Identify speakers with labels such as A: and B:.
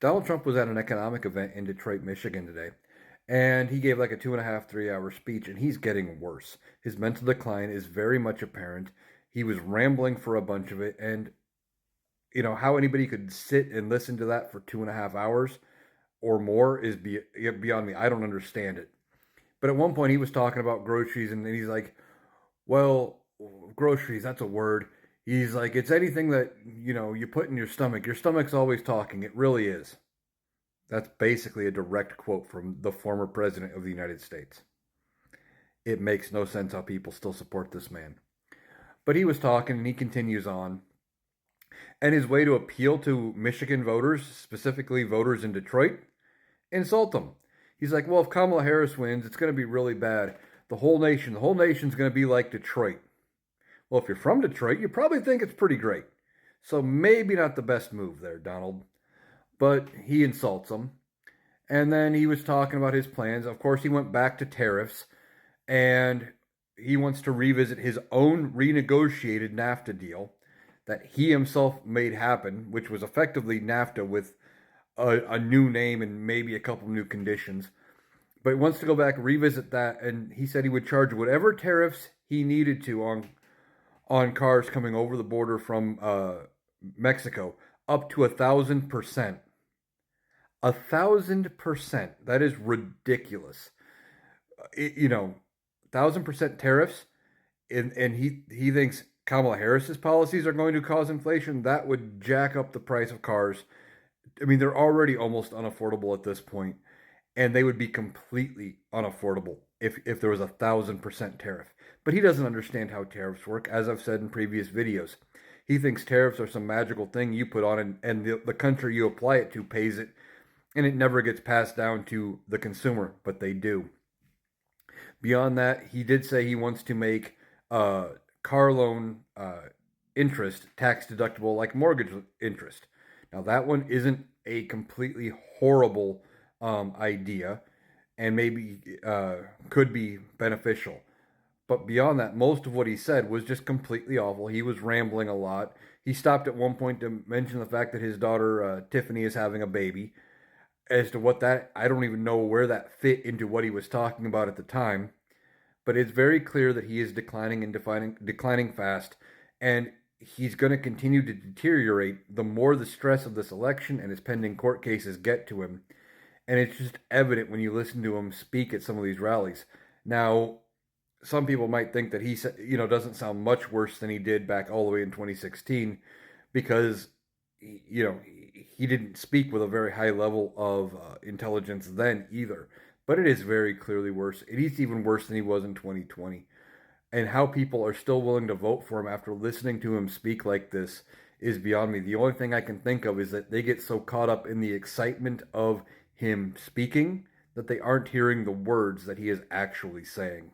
A: Donald Trump was at an economic event in Detroit, Michigan today, and he gave like a 2.5, 3 hour speech, and he's getting worse. His mental decline is very much apparent. He was rambling for a bunch of it, and how anybody could sit and listen to that for 2.5 hours or more is beyond me. I don't understand it. But at one point, he was talking about groceries, and he's like, "Well, groceries, that's a word." He's like, "It's anything that you put in your stomach. Your stomach's always talking. It really is." That's basically a direct quote from the former president of the United States. It makes no sense how people still support this man. But he was talking and he continues on. And his way to appeal to Michigan voters, specifically voters in Detroit, insult them. He's like, well, if Kamala Harris wins, it's going to be really bad. The whole nation's going to be like Detroit. Well, if you're from Detroit, you probably think it's pretty great. So maybe not the best move there, Donald. But he insults them. And then he was talking about his plans. Of course, he went back to tariffs and he wants to revisit his own renegotiated NAFTA deal that he himself made happen, which was effectively NAFTA with a new name and maybe a couple new conditions. But he wants to go back, revisit that, and he said he would charge whatever tariffs he needed to on cars coming over the border from Mexico, up to 1,000%. 1,000%. That is ridiculous. 1,000% tariffs, and he thinks Kamala Harris's policies are going to cause inflation. That would jack up the price of cars. I mean, they're already almost unaffordable at this point, and they would be completely unaffordable if there was 1,000% tariff. But he doesn't understand how tariffs work, as I've said in previous videos. He thinks tariffs are some magical thing you put on, and the country you apply it to pays it, and it never gets passed down to the consumer, but they do. Beyond that, he did say he wants to make car loan interest tax deductible like mortgage interest. Now, that one isn't a completely horrible idea and maybe could be beneficial. But beyond that, most of what he said was just completely awful. He was rambling a lot. He stopped at one point to mention the fact that his daughter, Tiffany, is having a baby. As to what that, I don't even know where that fit into what he was talking about at the time. But it's very clear that he is declining and declining fast, and he's going to continue to deteriorate the more the stress of this election and his pending court cases get to him. And it's just evident when you listen to him speak at some of these rallies. Now, some people might think that he doesn't sound much worse than he did back all the way in 2016 because he didn't speak with a very high level of intelligence then either. But it is very clearly worse. It is even worse than he was in 2020. And how people are still willing to vote for him after listening to him speak like this is beyond me. The only thing I can think of is that they get so caught up in the excitement of him speaking that they aren't hearing the words that he is actually saying.